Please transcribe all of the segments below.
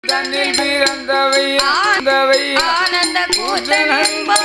தன்னில் பிறந்தவை ஆனந்த கூத்தனன்பா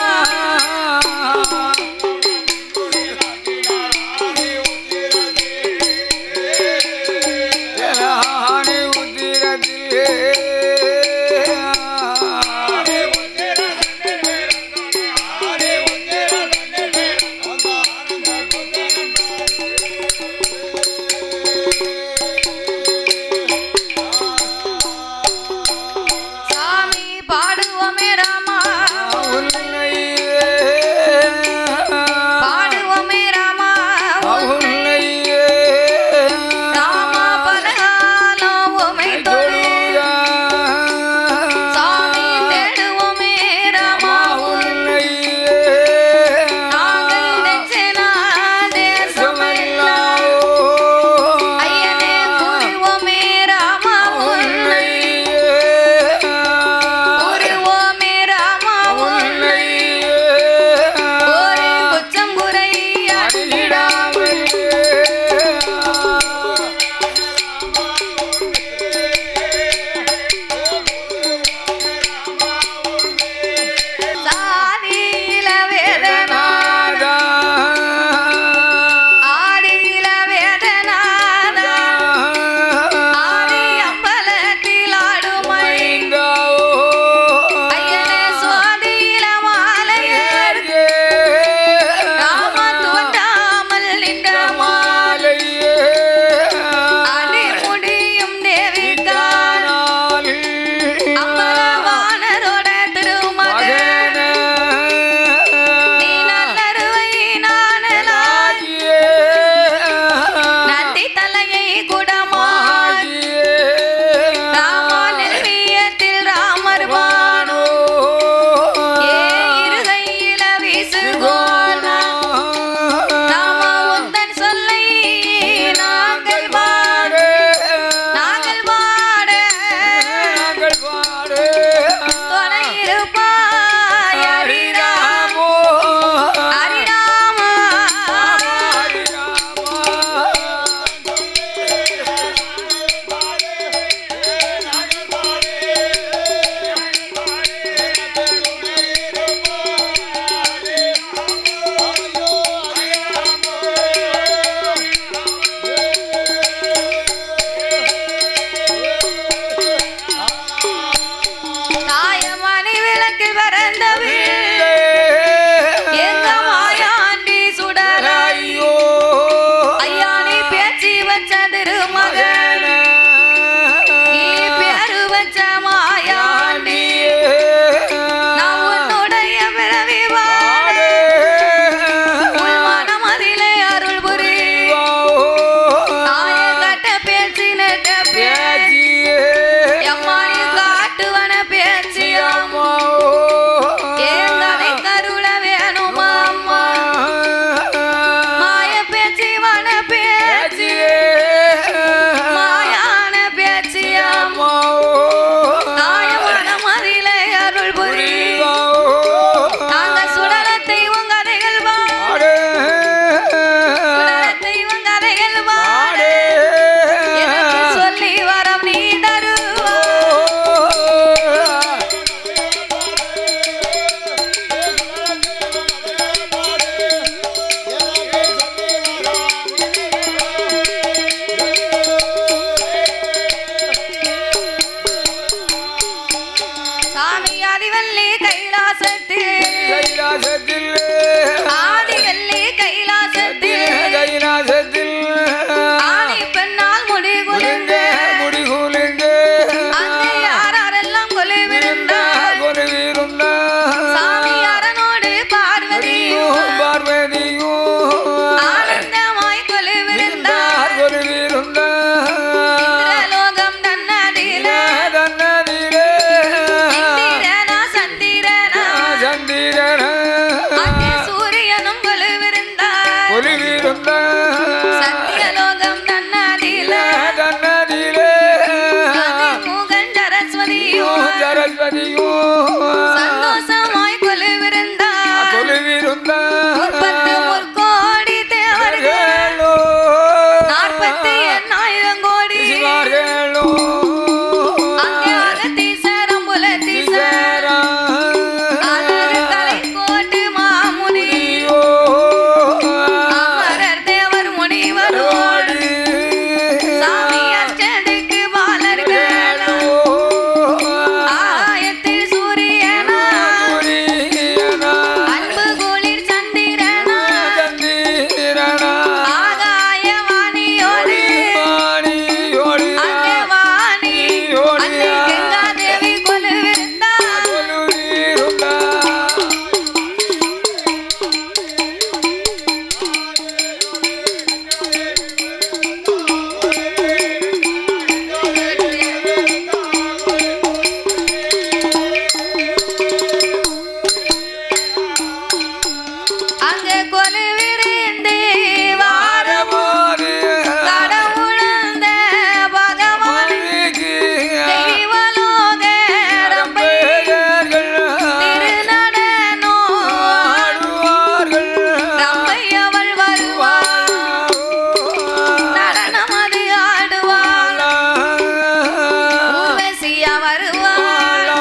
வருவாளா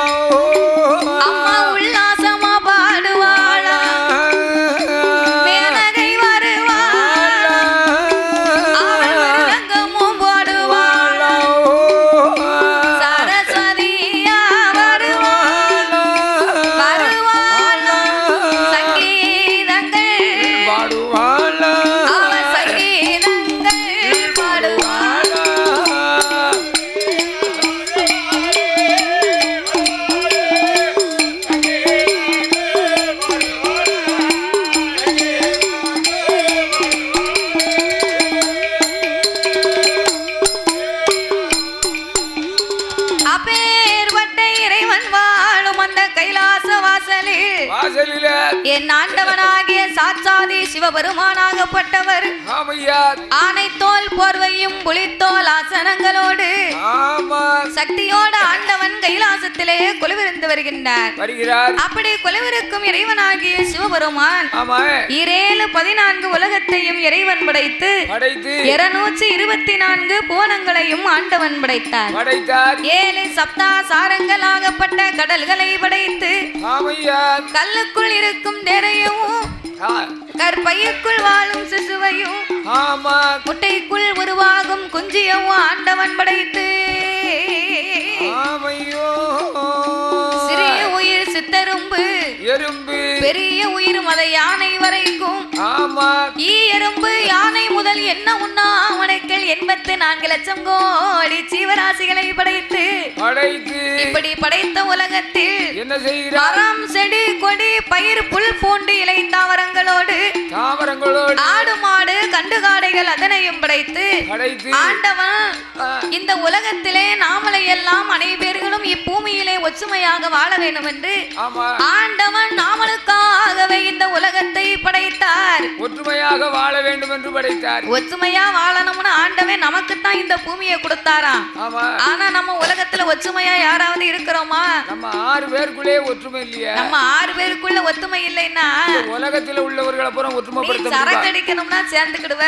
அம்மா உல்லாசமா பாடுவாளா மேனகை வருவாளா அவள் மிருதங்கமும் போடுவாளா சரஸ்வதியா வருவாளா வருவாளா சங்கீதங்கள் பாடுவாளா அவள் சங்கீதங்கள் பாடுவாளா அப்பேற்பட்ட இறைவன் வாழும் அந்த கைலாச வாசலில் வாசலில என் ஆண்டவனாகிய சாட்சாதி சிவபெருமானாகப்பட்டவர் ஆமையா ஆனை தோல் போர்வையும் புலித்தோல் ஆசனங்களோடு ஆமா சக்தியோடு ஆண்டவன் கைலாசத்திலே கொலுவிருந்து வருகின்றார். வருகிறார். அப்படி கொலுவிருக்கும் இறைவனாகிய சிவபெருமான் ஆமா 14 உலகத்தையும் இறைவன் படைத்து படைத்து 224 புவனங்களையும் ஆண்டவன் படைத்தார். படைத்தார். 7 சப்தாசாரங்களாகப்பட்ட கடல்களை படைத்து ஆமையா கல்லுக்குள் இருக்கும் தேரையும் கற்பையுக்குள் வாழும் சிசுவையும் ஆமா முட்டைக்குள் உருவாகும் குஞ்சியவும் ஆண்டவன் படைத்து ஆமையோ சிறிய உயிர் சித்தரும்பு எறும்பு பெரிய உயிர் மத யானை வரைக்கும் ஆமா ஈ எறும்பு யானை முதல் என்ன உண்ணாமனைகள் 84 லட்சம் கோடி ஜீவராசிகளை படைத்து படைத்து இப்படி படைத்த உலகத்தில் என்ன செய்கிறார்? மரம் செடி கொடி பயிர் புல் பூண்டு இலை தாவரங்களோடு தாவரங்களோடு ஆடு மாடு கண்டுகாடைகள் அதனையும் படைத்து படைத்து ஆண்டவன் இந்த உலகத்திலே நாமளை எல்லாம் அனைவர்களும் இப்பூமியிலே ஒற்றுமையாக வாழ வேண்டும் என்று ஆமா ஆண்டவன் நாமளுக்காகவே இந்த உலகத்தை படைத்தார். ஒற்றுமையாக வாழ வேண்டும் என்று படைத்தார். ஒற்றுமையா வாழணும்னு ஆண்டவன் நமக்குத்தான் இந்த பூமியை கொடுத்தாராம். ஆமா ஆனா நம்ம உலகத்துல ஒற்றுமையா யாராவது இருக்கிறோமா? நம்ம 6 பேருக்குள்ளே ஒற்றுமை இல்லையா? நம்ம 6 பேருக்குள்ள ஒற்றுமை இல்லைன்னா உலகத்துல உள்ளவர்களை பூரா ஒற்றுமைப்படுத்த சரக்கு அடிக்கணும்னா சேர்ந்துக்கிடுவ,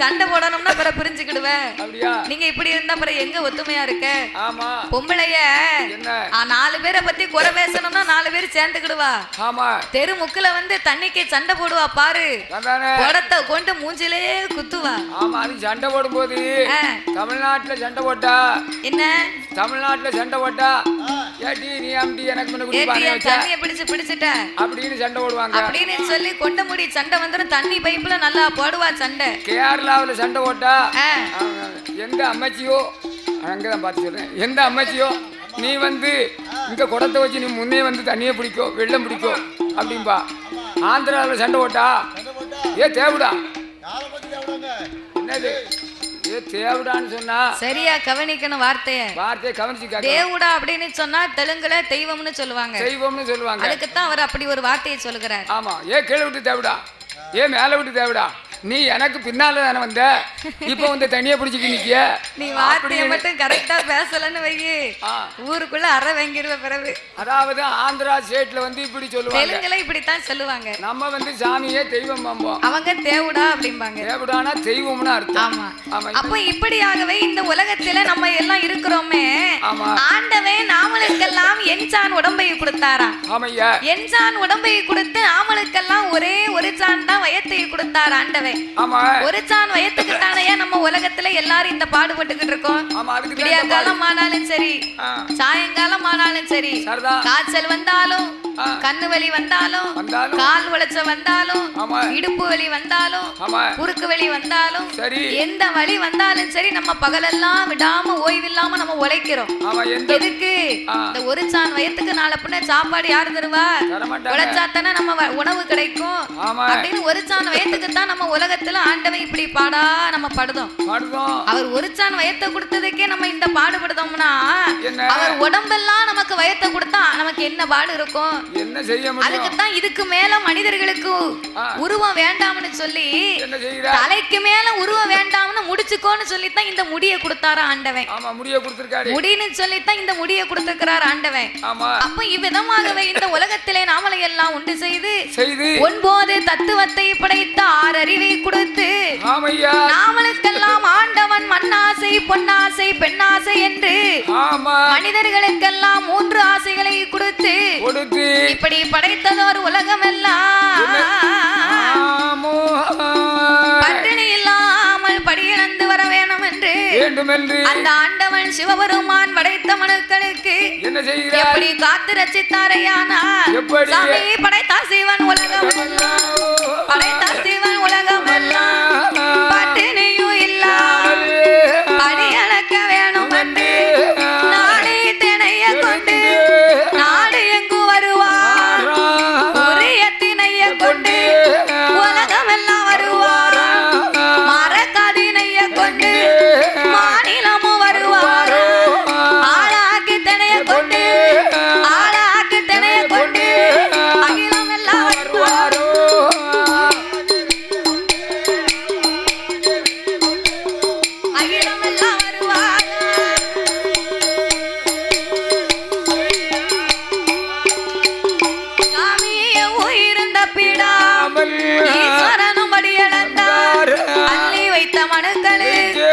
சண்டை போடணும்னா பிற பிரிஞ்சுக்கிடுவ. அப்படியா? நீங்க இப்படி இருந்தா பிற எங்க ஒத்துமையா இருக்க? ஆமா பொம்பளைய என்ன 4 பேரை பத்தி குறை பேசணும்னா 4 பேர் சேர்ந்துக்கிடுவா. ஆமா தெரு முக்குல வந்து தண்ணிக்கு சண்டை போடுவா பாரு, அதானே குடத்தை கொண்டு மூஞ்சிலே குத்துவா. ஆமா அது சண்டை போடும்போது தமிழ்நாட்டுல சண்டை போட்டா என்ன தமிழ்நாட்டுல சண்டை போட்டா ஏடி நீ அம்டி எனக்கு முன்ன குடி பானை வச்ச தண்ணியை பிடிச்சிட்ட அப்படின்னு சண்டை போடுவாங்க. அப்படின்னு சொல்லி கொண்ட முடி சண்டை வந்துரும். தண்ணி பைப்புல நல்லா போடுவா சண்டை. கேரளாவுல சண்டை போட்டா எந்த அம்மாச்சியோ அங்கதான் பார்த்து சொல்றேன், எந்த அம்மாச்சியோ நீ வந்து இங்க குடத்தை வச்சு நீ முன்னே வந்து தண்ணியை பிடிக்கோ வெள்ளம் பிடிக்கோ அப்படின்பா. ஆந்திராவில் சண்டை போட்டா ஏ தேவடா என்னது ஏ தேவடான்னு சொன்னா சரியா கவனிக்கணும் வார்த்தையை கவனிச்சு தேவுடா அப்படின்னு சொன்னா தெலுங்குல தெய்வம்னு சொல்லுவாங்க. தெய்வம்னு சொல்லுவாங்க. அதுக்குத்தான் அவர் அப்படி ஒரு வார்த்தையை சொல்லுகிறார். ஆமா ஏ கீழே விட்டு தேவடா ஏ மேல விட்டு தேவடா நீ எனக்கு பின்னால தானே வந்த, இப்ப வந்து தண்ணியை பிடிச்சிட்டு நிக்கிய. நீ வார்த்தையை மட்டும் கரெக்டா பேசலன்னு வையி ஊருக்குள்ள அற வாங்கிடுவ பிறகு. அதாவது ஆந்திரா ஸ்டேட்ல வந்து இப்படி சொல்லுவாங்க, தெலுங்குல இப்படித்தான் சொல்லுவாங்க. நம்ம வந்து சாமியே தெய்வம் பாம்போம், அவங்க தேவுடா அப்படிம்பாங்க. தேவடானா தெய்வம்னு அர்த்தம். ஆமா அப்ப இப்படியாகவே இந்த உலகத்துல நம்ம எல்லாம் இருக்கிறோமே, ஆண்டவன் நாமளுக்கெல்லாம் என்சான் உடம்பை கொடுத்தாராம். ஆமையா என்சான் உடம்பை கொடுத்து நாமளுக்கெல்லாம் ஒரே ஒரு சான் தான் வயத்தை கொடுத்தார் ஆண்டவன். ஒரு சான் வயத்துக்கு தானே நம்ம உலகத்துல எல்லாரும் இந்த பாடுபட்டுக்கிட்டு இருக்கோம். விடிய காலம் ஆனாலும் சரி சாயங்காலம் ஆனாலும் சரி, காய்ச்சல் வந்தாலும் கண்ணு வலி வந்தாலும் கால் உளைச்ச வந்தாலும் இடுப்பு வலி வந்தாலும் குறுக்கு வலி வந்தாலும் எந்த வலி வந்தாலும் சரி நம்ம பகலெல்லாம் விடாம ஓய்வில்லாம நம்ம உழைக்கிறோம். எதுக்கு? இந்த ஒரு சான் வயத்துக்கு நாளை பின்ன சாப்பாடு யாரு தருவா? உழைச்சாத்தானே நம்ம உணவு கிடைக்கும் அப்படின்னு ஒரு சான் வயத்துக்கு தான் நம்ம உலகத்துல ஆண்டவன் இப்படி பாடா நம்ம படுதோம். அவர் ஒரு சான் வயத்தை கொடுத்ததுக்கே நம்ம இந்த பாடுபடுதோம்னா அவர் உடம்பெல்லாம் நமக்கு வயத்தை கொடுத்தா நமக்கு என்ன பாடு இருக்கும்? என்ன செய்ய முடியும்? அதுக்குத்தான் இதுக்கு மேல மனிதர்களுக்கு உருவம் வேண்டாம்னு சொல்லி, தலைக்கு மேல உருவம் வேண்டாம்னு முடிச்சுக்கோன்னு சொல்லித்தான் இந்த முடியை கொடுத்தாரு ஆண்டவன். ஆமா, முடியை கொடுத்திருக்காரு. முடின்னு சொல்லித்தான் இந்த முடியை கொடுத்திருக்கிறார் ஆண்டவன். ஆமா. அப்ப இவ்விதமாகவே இந்த உலகத்திலே நாமளை எல்லாம் உண்டு செய்து 9 தத்துவத்தை படைத்த 6 அறிவை கொடுத்து நாமளுக்கெல்லாம் ஆண்டவன் மண்ணாசை, பொன்னாசை, பெண்ணாசை என்று மனிதர்களுக்கெல்லாம் 3 ஆசைகளை கொடுத்து இப்படி படைத்ததோர் உலகம் எல்லாம் பட்டினி இல்லாமல் படியிழந்து வர வேணும் என்று அந்த ஆண்டவன் சிவபெருமான் படைத்த மனுக்களுக்கு எப்படி காத்து ரச்சித்தாரையானா படைத்தா சிவன் உலகம் எல்லாம், படைத்தா சிவன் உலகம் எல்லாம் பட்டினியும் இல்லாமல் படியளக்க வேணும் என்று நாளை திணைய கொண்டு நாடு எங்கு வருவார், உரிய திணைய கொண்டு உலகம் எல்லாம் வருவார், மரக்காதினைய கொண்டு மாநிலமும் வருவார், ஆளாக்கு திணைய கொண்டு ஆளாக்கு திணைய கொண்டு அகிலம் எல்லாம் வருவார், அகிலம் எல்லாம் வருவார். சாமியே உயிர்ந்த பிடாமல் ஈஸ்வரனும் படியளந்தார், அள்ளி வைத்த மனுக்களுக்கு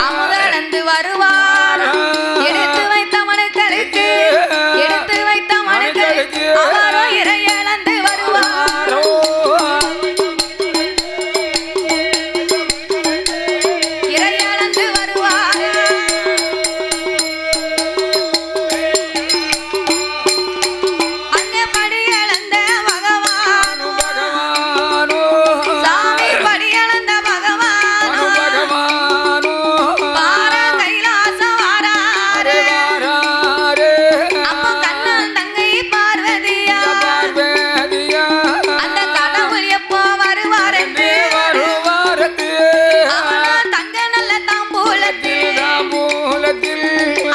அமுதளந்து வருவார், எடுத்து வைத்த மனுக்களுக்கு எடுத்து வைத்த மனுக்களுக்கு அவரும் இறையளந்து வருவார், இறையளந்து வருவார். அங்கே படியளந்த பகவானோ சாமி படியளந்த பகவானோ பார கைலாசம் வாராரு. அப்ப கண்ணன் தங்கை பார்வதியா அந்த கடவுள் எப்போ வருவார் என்று அவளோ தங்க நல்ல தாம்பூலத்தில்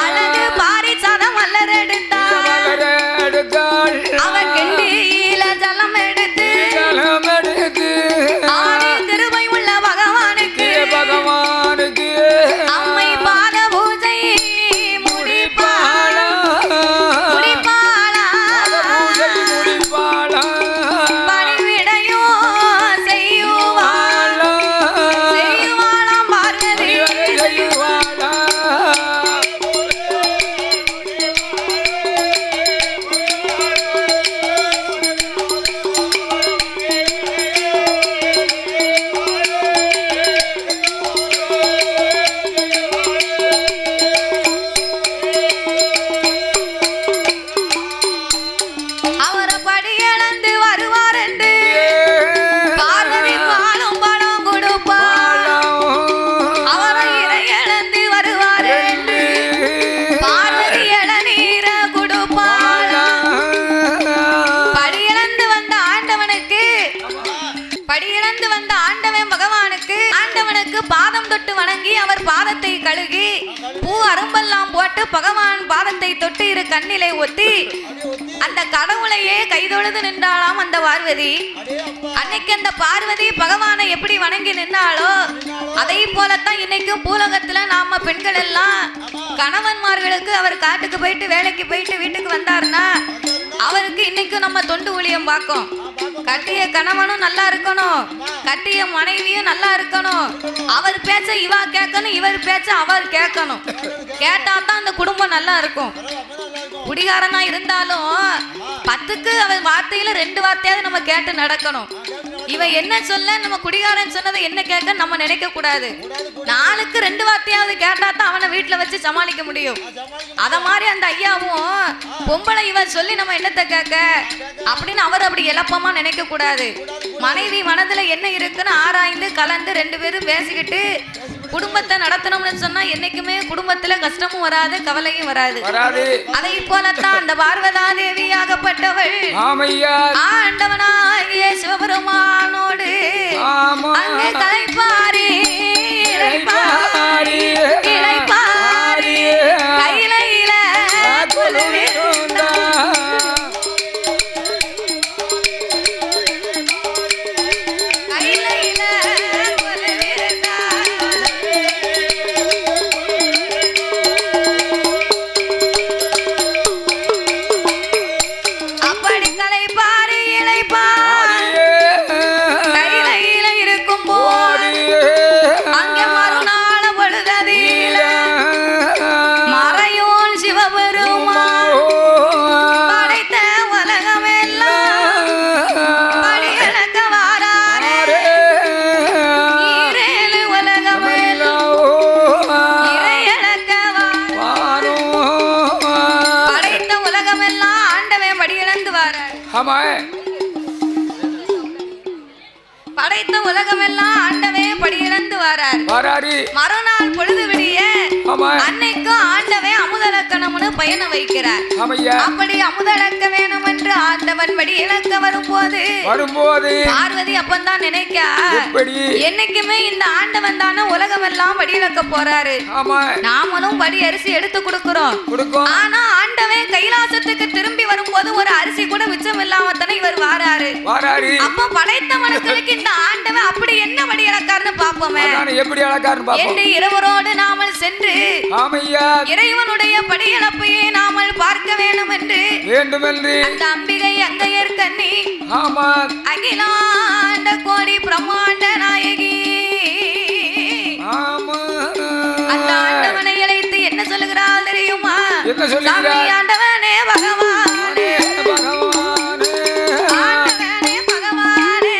அழகு பாரிசாதம் மலரெடுத்தாள். அவன் கிண்டியில ஜலம் எடுத்து ஆதி கிருபை உள்ள பகவானுக்கு அம்மை பாத பூஜை முடிப்பாளா பணிவிடையும் செய்யுவாளாம் பார்வதி. அவரை படியளந்து வருவார் என்று பார்வதி பாலும் பணம் கொடுப்பார். அவரை இறையளந்து வருவார் என்று பார்வதி இளநீர கொடுப்பார். படியிழந்து வந்த ஆண்டவனுக்கு படியிழந்து வந்த ஆண்டவன் பகவானுக்கு ஆண்டவனுக்கு பாதம் தொட்டு வணங்கி அவர் பாதத்தை கழுகி பூ அரும்பெல்லாம் போட்டு பகவான் பாதத்தை தொட்டு இரு கண்ணிலை ஒத்தி அந்த கடவுளையே கைதொழுது நின்றாளாம் அந்த பார்வதி. அன்னைக்கு அந்த பார்வதி பகவானை எப்படி வணங்கி நின்னாலோ அதை போலத்தான் இன்னைக்கும் பூலோகத்துல நாம பெண்கள் எல்லாம் கணவன்மார்களுக்கு அவர் காட்டுக்கு போயிட்டு வேலைக்கு போயிட்டு வீட்டுக்கு வந்தாருன்னா அவருக்கு இன்னைக்கும் நம்ம தொண்டு ஊழியம் பார்க்கும். கட்டிய கணவனும் நல்லா இருக்கணும், கட்டிய மனைவியும் நல்லா இருக்கணும், அவர் பேச்ச இவா கேட்கணும், இவர் பேச்ச அவர் கேட்கணும். கேட்டா தான் அந்த குடும்பம் நல்லா இருக்கும். குடிகாரனா இருந்தாலும் 10க்கு அவன் வார்த்தையில 2 வார்த்தையாவது நம்ம கேட்டு நடக்கணும். இவன் என்ன சொல்ல நம்ம குடிகாரன் சொன்னதை என்ன கேட்க நம்ம நினைக்க கூடாது. 4க்கு 2 வார்த்தையாவது கேட்டா தான் அவனை வீட்டுல வச்சு சமாளிக்க முடியும். அத மாதிரி அந்த ஐயாவும் பொம்பளை இவன் சொல்லி நம்ம என்னத்தை கேட்க அப்படின்னு அவர் அப்படி எளப்பமா நினைக்க கூடாது. மனைவி மனதுல என்ன இருக்குன்னு ஆராய்ந்து கலந்து 2 பேரும் பேசிக்கிட்டு குடும்பத்தை நடத்தணும்னு சொன்னா என்னைக்குமே குடும்பத்துல கஷ்டமும் வராது, கவலையும் வராது. அதை போலத்தான் அந்த பார்வதா தேவி ஆகப்பட்டவள் ஆண்டவனாகிய சிவபெருமானோடு அங்கே கலைப்பாரி கையில குழுவிருந்தாள். ஆமா படைத்த உலகமெல்லாம் ஆண்டவே படியிழந்து வராரு. மறுநாள் பொழுது விடிய அன்னைக்கும் ஆண்டவே அமுதலக்கணம்னு பயணம் வைக்கிறார். அப்படி அமுதலக்க வேணும் என்று ஆண்டவன் படி இழக்க வரும்போது பார்வதி அப்பந்தான் நினைக்கா, என்னைக்குமே இந்த ஆண்டவன் தானே உலகமெல்லாம் படி இழக்க போறாரு, நாமளும் படி அரிசி எடுத்து கொடுக்கிறோம். ஆனா ஆண்டவே கைலாசத்துக்கு திரும்பி வரும்போது ஒரு அரிசி கூட மிச்சம் இல்லாம தானே இவர் வாராரு. அப்ப படைத்த மனுக்களுக்கு இந்த ஆண்டவன் அப்படி என்ன படி இழக்காருன்னு பாப்போமே. எப்படி இழக்காருன்னு பாப்போம். என்று இரவரோடு நாமல் சென்று இறைவனுடைய படியிழப்பையே நாமல் பார்க்க வேண்டும் என்று அந்த அம்பிகை அங்கையர் கண்ணி அகிலாண்ட கோடி பிரம்மாண்ட நாயகி அந்த ஆண்டவனை அழைத்து என்ன சொல்லுகிறாள் தெரியுமா? சாமி ஆண்டவனே பகவானே ஆண்டவனே பகவானே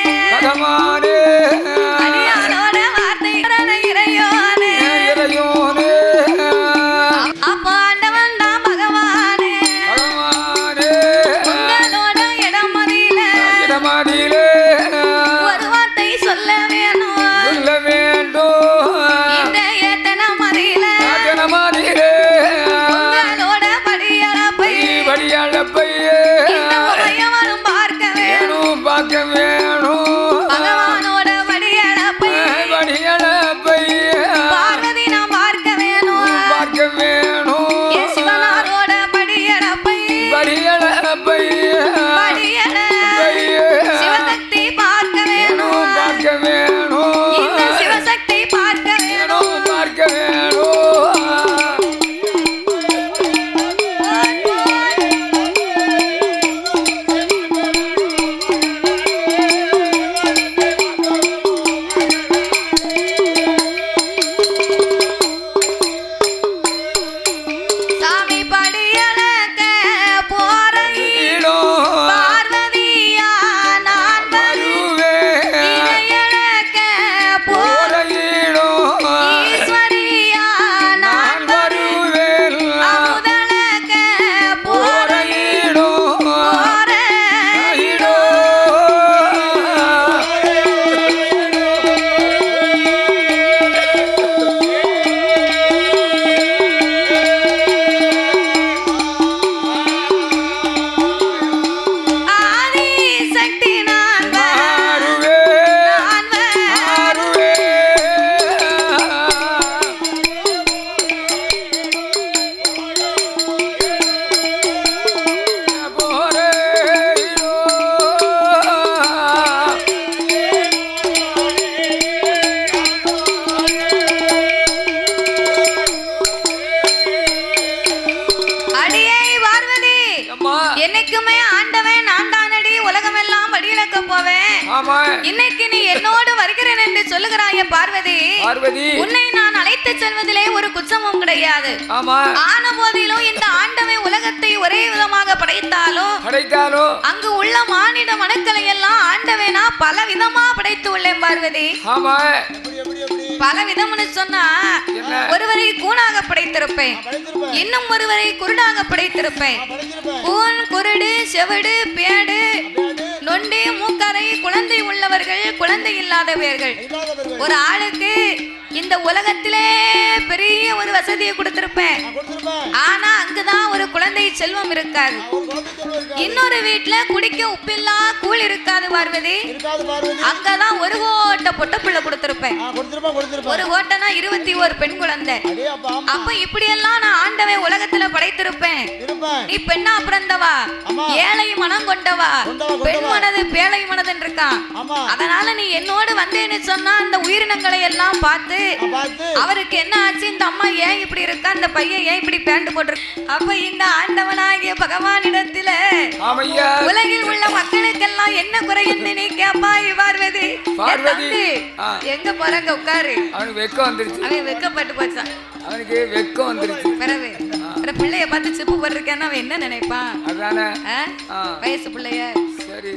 அடியாரோட வார்த்தை இறையோனே அப்ப ஆண்டவன் தான் பகவானே உங்களோட இடமதியிலே ஒரு வார்த்தை சொல்ல வேண்டும் இன்றைய தினமதியில உங்களோட படியளப்பை உமையவனும் பார்க்க வேணும் பகவானோட படியளப்பை பார்வதி நாம் பார்க்க வேணும் சிவனாரோட படியளப்பை சிவசக்தி பார்க்க வேணும் இந்த சிவசக்தி பார்க்க வேணும் சாமி படியளக்க போறையிலோ பார்வதியா நான் வருவேன் இடையளக்க போறையிலோ ஈஸ்வரியா நான் வருவேன் அமுதளக்க போறையிலோ ஆதி சக்தி நான் அடியே பார்வதி என்னைக்குமே ஆண்டவன் நான் தானடி உலகமெல்லாம் படியிழக்க போவேன். இன்னைக்கு நீ என்னோடு வருகிறேன் என்று சொல்லுகிறாய பார்வதி. உன்னை நான் அழைத்து செல்வதிலே ஒரு குற்றமும் கிடையாது. ஆன போதிலும் இந்த ஆண்டவன் உலகத்தை ஒரே விதமாக படைத்தாலும் அங்கு உள்ள மானிட மனுக்களை எல்லாம் ஆண்டவனா பல விதமா படைத்து உள்ளேன் பார்வதி. பல விதம்னு சொன்னா ஒருவரை கூணாக படைத்திருப்பேன், இன்னும் ஒருவரை குருடாக படைத்திருப்பேன். கூன், குருடு, செவிடு, பேடு, நொண்டி, மூக்கரை, குழந்தை உள்ளவர்கள், குழந்தை இல்லாதவர்கள். ஒரு ஆளுக்கு இந்த உலகத்திலே பெரிய ஒரு வசதியை கொடுத்திருப்பேன். ஆனா அங்குதான் ஒரு குழந்தை செல்வம் இருக்காது. இன்னொரு வீட்டுல குடிக்க உப்பில்லா கூழ் இருக்காது பார்வதி. அங்கதான் ஒரு கோட்டை பொட்ட பிள்ளை கொடுத்திருப்பேன். ஒரு கோட்டைனா 21 பெண் குழந்தை. அப்ப இப்படி எல்லாம் நான் ஆண்டவன் உலகத்துல படைத்திருப்பேன். நீ பெண்ணா பிறந்தவா, ஏழை மனம் கொண்டவா, பெண் மனது பேழை மனதுன்னு இருக்கான். அதனால நீ என்னோடு வந்தேன்னு சொன்னா அந்த உயிரினங்களை எல்லாம் பார்த்து அவருக்கு என்ன ஆச்சு, இந்த அம்மா ஏன் இப்படி இருக்கா, இந்த பையன் ஏன் இப்படி பேண்ட் போட்டிருக்கு. அப்ப இந்த ஆண்டவனாகிய பகவானிடத்துல உலகில் உள்ள மக்களுக்கெல்லாம் என்ன குறை என்று நீ கேப்பாய் பார்வதி. எங்க போறாங்க உட்காரு. அவனுக்கு வெக்கம் வந்துருச்சு. அவன் வெக்கப்பட்டு போச்சான். அவனுக்கு வெக்கம் வந்துருச்சு. பிறகு பிள்ளைய பார்த்து சிப்பு போட்டிருக்கேன்னு அவன் என்ன நினைப்பான்? அதானே வயசு பிள்ளைய. சரி,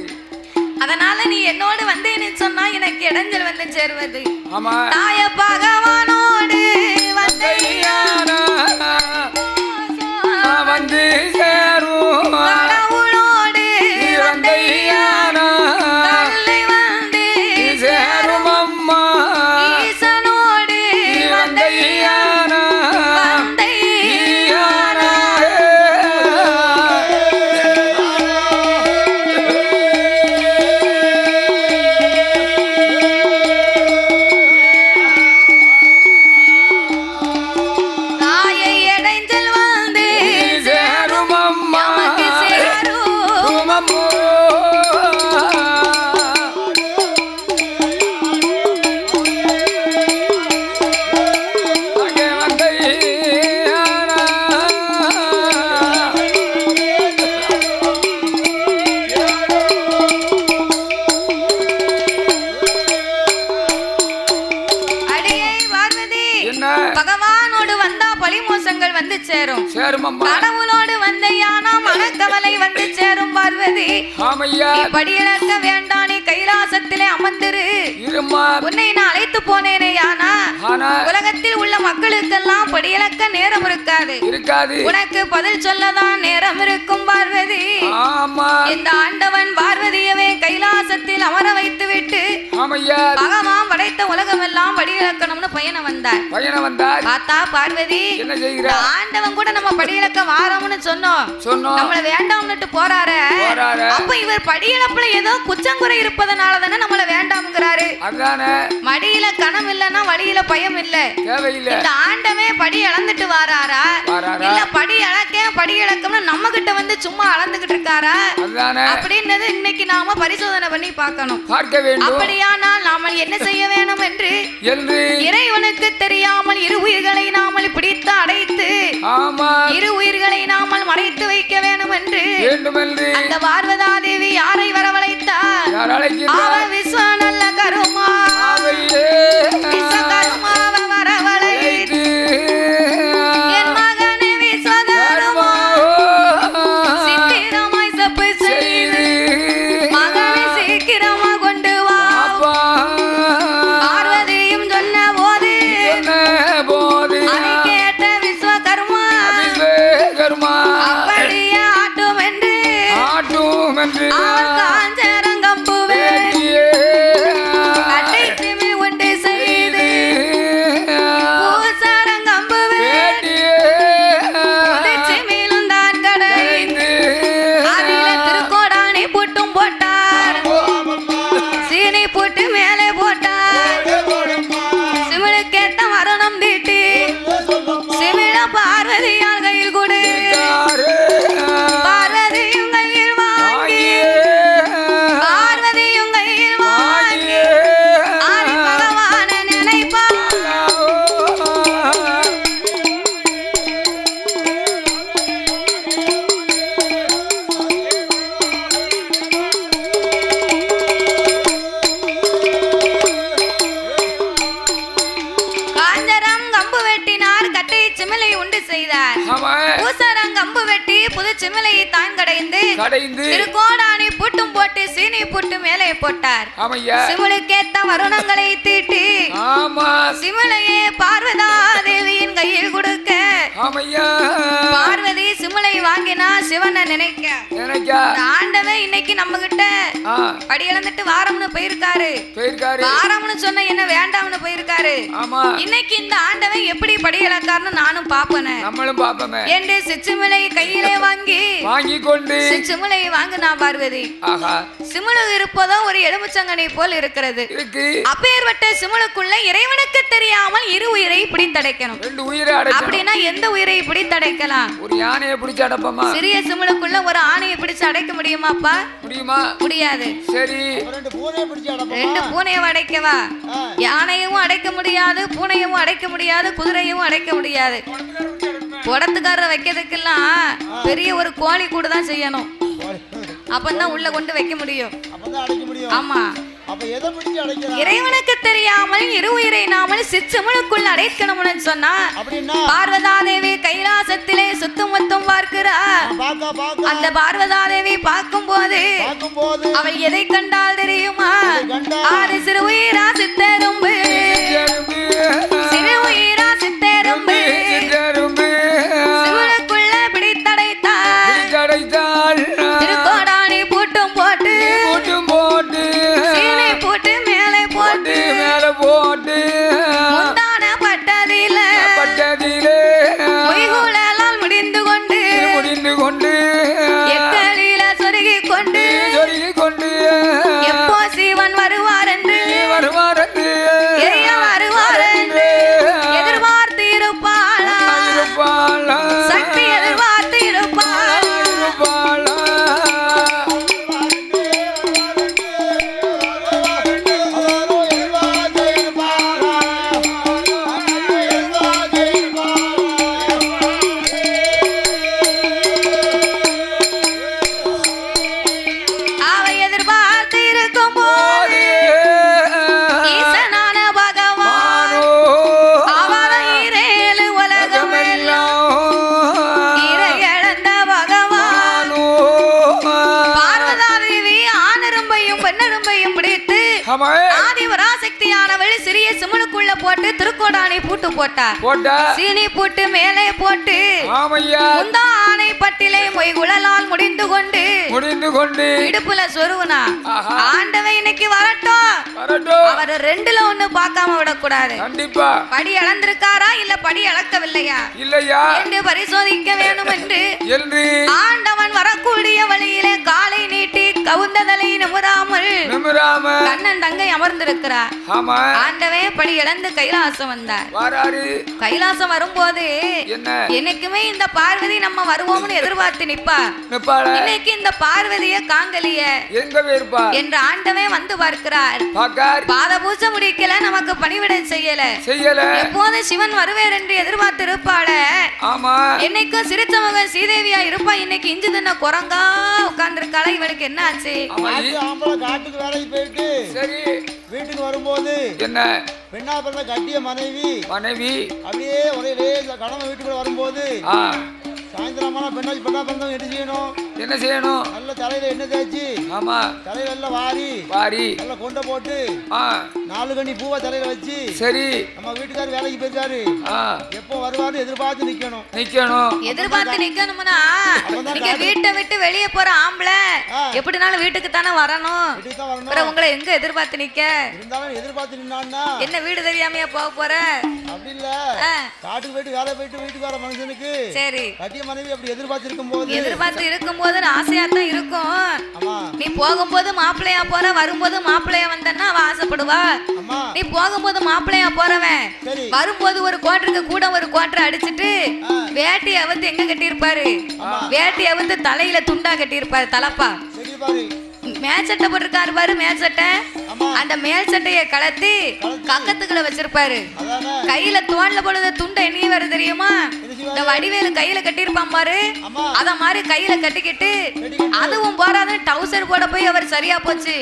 அதனால நீ என்னோடு வந்தேன்னு சொன்னா எனக்கு இடைஞ்சல் வந்து சேருவது. தாய பகவானோடு வந்து சேரும் கடவுளோடு வந்து மனக்கவலை வந்து சேரும் பார்வதி ஆமையா நீ படியிழக்க வேண்டாம் நீ கைலாசத்திலே அமர்ந்திரு இருமா உன்னை நான் அழைத்து போனேனே ஆனா உலகத்தில் உள்ள மக்களுக்கெல்லாம் படியிழக்க நேரம் இருக்காது உனக்கு பதில் சொல்லதான் நேரம் இருக்கும் பார்வதி ஆமா இந்த ஆண்டவன் பார்வதியவே கைலாசத்தில் அமர வைத்து விட்டு பகவான் படைத்த உலகம் எல்லாம் படியிழக்கணும்னு பயணம் வந்தார் பார்த்தா பார்வதி ஆண்டவன் கூட நம்ம படியிழக்க வாரோம்னு சொன்னோம் நம்மள வேண்டாம்னுட்டு போறாரு அப்ப இவர் படியிழப்புல ஏதோ குச்சங்குறை இருப்பதனால தானே நம்மள வேண்டாம்ங்கிறாரு மடியில கணம் இல்லன்னா வழியில பயம் இல்ல இந்த ஆண்டவே படி அளந்துட்டு வாராரா இல்ல படி இழக்கம்னு நம்ம கிட்ட வந்து சும்மா அளந்துகிட்டு இருக்காரா அப்படின்றது இன்னைக்கு நாம பரிசோதனை பண்ணி பார்க்கணும் அப்படியானால் நாம என்ன செய்ய வேணும் என்று இறைவனுக்கு தெரியாமல் இரு உயிர்களை நாமல் பிடித்து அடைத்து இரு உயிர்களை நாமல் மறைத்து வைக்க வேணும் என்று அந்த பார்வதா தேவி யாரை வரவழைத்தார் அவன் விஸ்வ நல்ல கருமா விஸ்வகருமாவை வரவழைத்து என் மகனே விஸ்வகருமா சித்திரமாய் சப்பு செய்து மகனை சீக்கிரமா கொண்டு வா பார்வதியும் சொன்ன போது அதை கேட்ட விஸ்வகர்மா அப்படியே ஆட்டும் என்று அவர் காஞ்சரங்கம்பு கட்டை சிமி உண்டு செய்து பூசரங்கம்பு சிமிலும் தான் கடைந்து அதில திருக்கோடானி புட்டும் போட்டார் சீனி புட்டு மேலே போட்டார் சிமிழுக்கேத்த மரணம் தீட்டி சிமிழ பார்வதியால் கையில் கொடு பார்வதியும் கையில் வாங்கி பார்வதியும் கையில் வாங்கி ஆதி பகவான நினைப்பார் காஞ்சரம் கம்பு வெட்டினார் கட்டை சிமிலை உண்டு செய்தார் பூசரம் கம்பு வெட்டி புது சிமிலையை தான் கடைந்து திருக்கோடானி புட்டும் போட்டு சீனி புட்டு மேலே போட்டார் சிமிழுக்கேத்த வருணங்களை தீட்டி சிமிலையே பார்வதா தேவியின் கையில் கொடுக்க பார்வதி சிமிலை வாங்கினா சிவனை நினைக்க ஆண்டவன் இன்னைக்கு நம்ம கிட்ட படி இழந்துட்டு வாரம்னு போயிருக்காரு வாரம்னு சொன்ன என்ன வேண்டாம்னு போயிருக்காரு இன்னைக்கு இந்த ஆண்டவன் எப்படி படி இழக்காருன்னு நானும் பாப்பேன் என்று சிச்சுமிலை கையிலே வாங்கி கொண்டு சிச்சுமிலை வாங்கினா பார்வதி சிமிழு இருப்பதோ ஒரு எலுமிச்சங்கனை போல் இருக்கிறது அப்பேற்பட்ட சிமிழுக்குள்ள இறைவனுக்கு தெரியாமல் இரு உயிரை பிடித்தடைக்கணும் அப்படின்னா எந்த உயிரை பிடித்தடைக்கலாம் ஒரு யானையை பிடிச்சு அடைப்போமா சிறிய சிமிழுக்குள்ள ஒரு ஆணையை பிடிச்சு அடைக்க முடியுமாப்பா முடியாது சரி ரெண்டு பூனையை அடைக்கவா யானையும் அடைக்க முடியாது பூனையும் அடைக்க முடியாது குதிரையும் அடைக்க முடியாது குடத்துக்காரரை வைக்கிறதுக்கெல்லாம் பெரிய ஒரு கோழி கூட தான் செய்யணும் அப்பதான் உள்ள கொண்டு வைக்க முடியும் ஆமா இறைவனுக்கு தெரியாமல் இரு உயிரை நாமல் சிச்சமுழுக்குள் அடைக்கணும்னு சொன்னா பார்வதாதேவி கைலாசத்திலே சுத்தம் முத்தம் பார்க்கிறார் அந்த பார்வதாதேவி பார்க்கும் போது அவள் எதை கண்டால் தெரியுமா ஆறு சிறு உயிரா சித்தரும்பு சிறு உயிரா சித்தரும்பு சிவனுக்குள்ள பிடித்தடைத்தாள் திருக்கோடானி பூட்டும் போட்டு சீனை போட்டு மேலே போட்டு முந்தான பட்டதிலே பொய்குழலால் முடிந்து கொண்டு எக்கலில சொருகி கொண்டு எப்போ சிவன் வருவார் என்று வருவார் என்று ஆமா ஆதி பராசக்தியானவள் சிறிய சிமனுக்குள்ள போட்டு திருக்கோடானை பூட்டு போட்டார். சீனி பூட்டு மேலே போட்டு முந்தானை பட்டிலை மொய்குழலால் முடிந்து கொண்டு இடுப்புல சொருவுனா ஆண்டவை இன்னைக்கு வரட்டும். அவர் ரெண்டுல ஒண்ணு பார்க்காம விடக்கூடாது. கண்டிப்பா படி அளந்திருக்காரா இல்ல படி அளக்கவில்லையா என்று பரிசோதிக்க வேண்டும் என்று ஆண்டவன் வரக்கூடிய வழியிலே காலை நீட்டி கவுந்ததலை நிமிராமல் கண்ணன் தங்கை அமர்ந்திருக்கிறார். ஆண்டவே படி இழந்து கைலாசம் வந்தார். கைலாசம் வரும்போது என்னைக்குமே இந்த பார்வதி நம்ம வருவோம்னு எதிர்பார்த்து நிப்பா. இன்னைக்கு இந்த பார்வதிய காங்கலிய என்று ஆண்டவே வந்து பார்க்கிறார். பாத பூஜை முடிக்கல, நமக்கு பணிவிடை செய்யல. எப்போது சிவன் வருவேர் என்று எதிர்பார்த்து இருப்பாள. என்னைக்கும் சிரிச்ச மகன் சீதேவியா இருப்பா. இன்னைக்கு இஞ்சி தின்ன குரங்கா உட்கார்ந்து இருக்காள. இவனுக்கு என்ன ஆச்சு? காட்டுக்கு வேலைக்கு போயிட்டு சரி வீட்டுக்கு வரும்போது என்ன பெண்ணா பிறந்த கட்டிய மனைவி அப்படியே ஒரே கடமை வீட்டுக்குள்ள வரும்போது சாயந்தரமான பெண்ணா பிறந்தவங்க என்ன செய்யணும்? நல்ல தலையில எண்ணெய் தேய்ச்சி தலையில எல்லாம் வாரி நல்லா கொண்ட போட்டு 4 கண்ணி பூவா தலையில வச்சு சரி நம்ம வீட்டுக்காரர் வேலைக்கு போயிருக்காரு எப்போ வருவாரு எதிர்பார்த்து நிக்கணும்னா நீங்க வீட்டை விட்டு வெளியே போற ஆம்பளை எப்படினாலும் வீட்டுக்கு தானே வரணும். உங்களை எங்க எதிர்பார்த்து நிக்க? இருந்தாலும் எதிர்பார்த்து நின்னா என்ன வீடு தெரியாமையா போக போற? அப்படி இல்ல, காட்டுக்கு போயிட்டு வேலை போயிட்டு வீட்டுக்கு வர மனுஷனுக்கு சரி கட்டிய மனைவி அப்படி எதிர்பார்த்து இருக்கும்போது ஆசையா தான் இருக்கும். நீ போகும்போது மாப்பிள்ளையா போற, வரும்போது மாப்பிள்ளையா வந்தன்னா அவ ஆசைப்படுவா. நீ போகும்போது மாப்பிள்ளையா போறவன் வரும்போது ஒரு கோட்டருக்கு கூட ஒரு கோட்டரை அடிச்சுட்டு வேட்டி அவுத்து எங்க கட்டியிருப்பாரு? வேட்டி அவுத்து தலையில துண்டா கட்டியிருப்பாரு. தலப்பா மேல் சட்டை போட்டிருக்காரு பாரு. மேல் சட்டை அந்த மேல் சட்டைய கலத்தி கக்கத்துக்குள்ள வச்சிருப்பாரு. கையில தோல்ல பொழுது துண்டை எண்ணி வர தெரியுமா? இந்த வடிவேலு கையில கட்டியிருப்பான் பாரு. அத மாதிரி கையில கட்டிக்கிட்டு அதுவும் போறாது டவுசர் போட போய் அவர் சரியா போச்சு.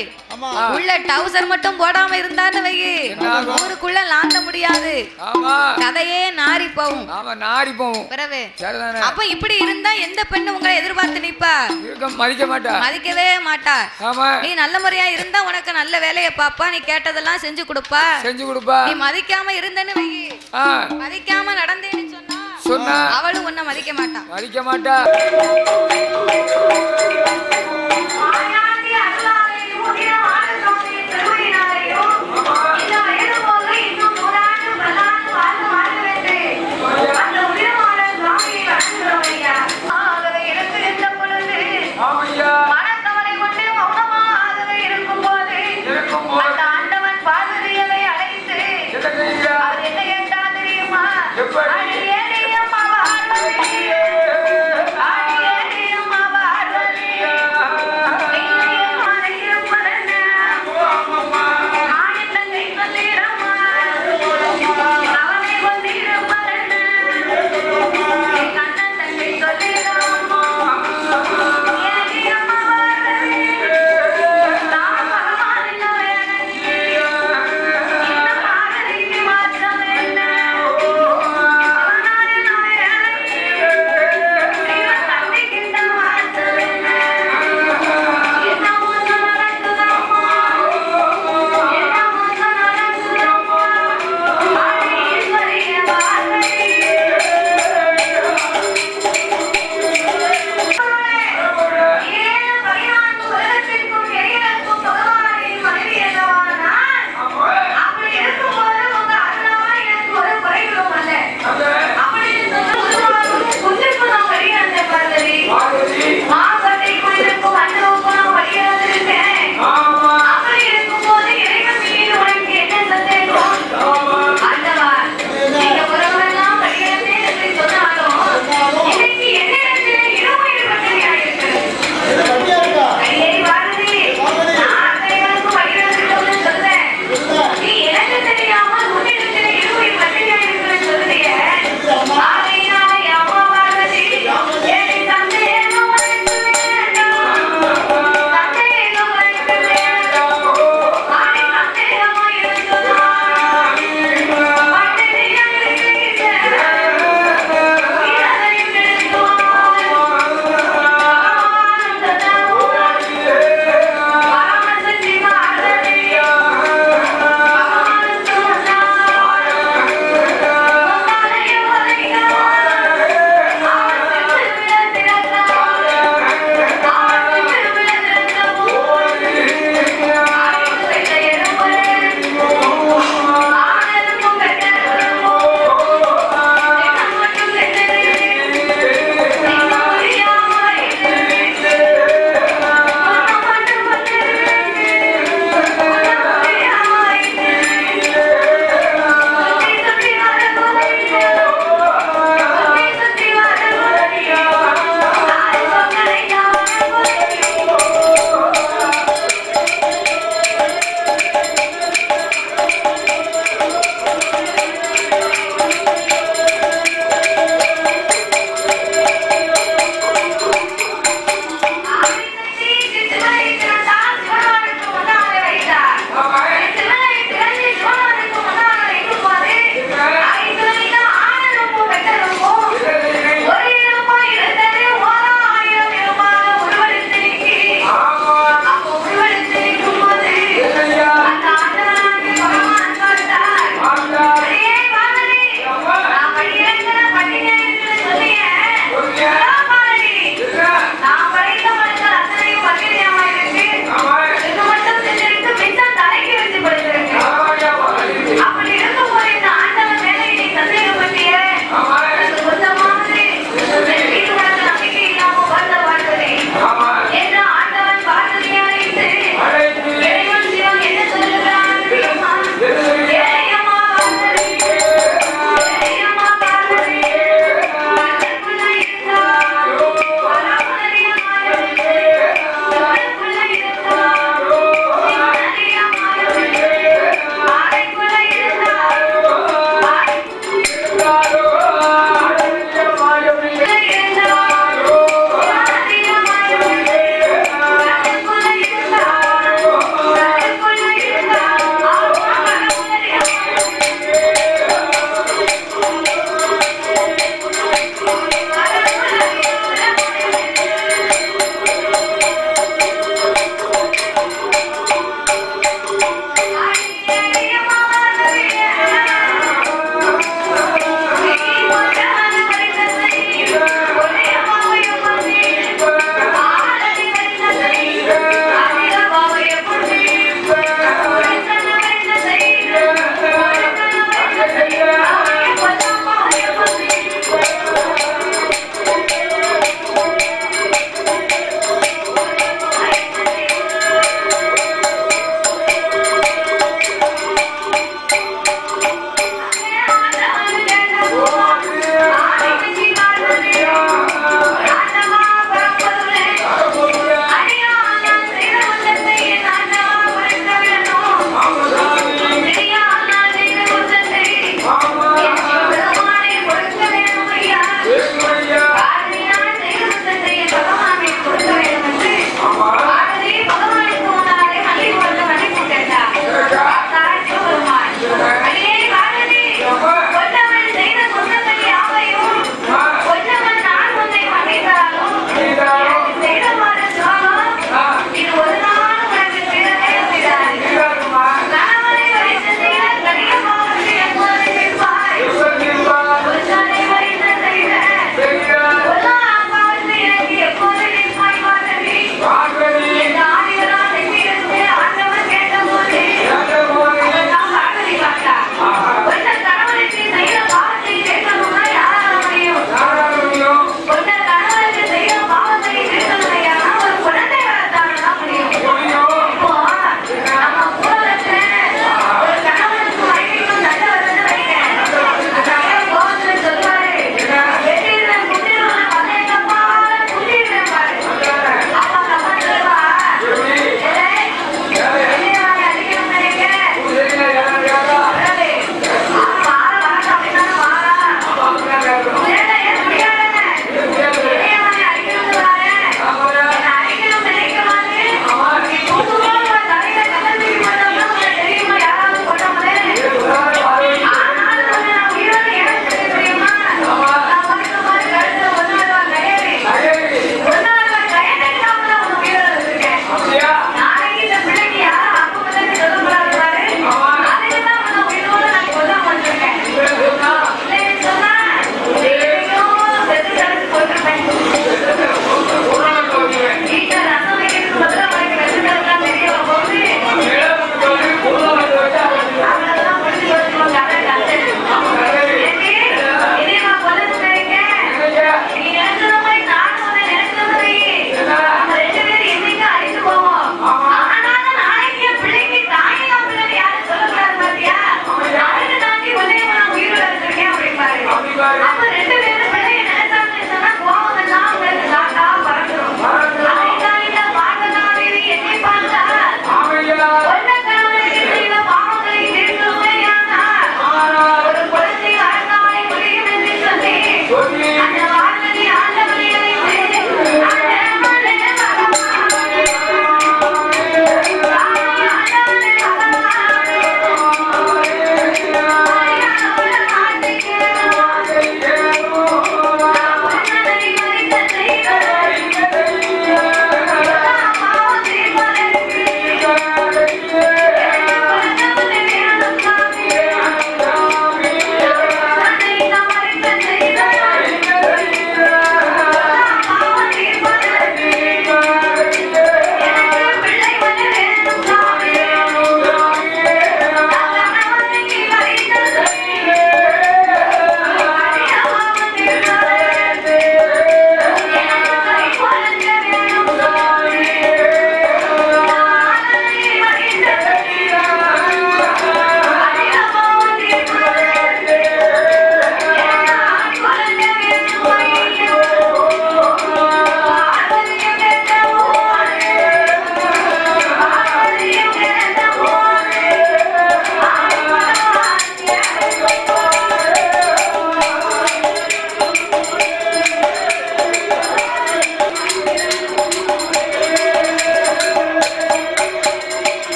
உள்ள டவுசர் மட்டும் போடாம இருந்தான்னு வை ஊருக்குள்ள லாந்த முடியாது. கதையே நாரி போகும். அப்ப இப்படி இருந்தா எந்த பெண்ணு உங்களை எதிர்பார்த்து நிப்பா? மதிக்கவே மாட்டா. நீ நல்ல முறையா இருந்தா உனக்கு நல்ல வேலையை பாப்பா. நீ கேட்டதெல்லாம் செஞ்சு கொடுப்பா. நீ மதிக்காம இருந்தன்னு வை, மதிக்காம நடந்தேன்னு சொன்னா அவளும் உன்னை மதிக்க மாட்டா.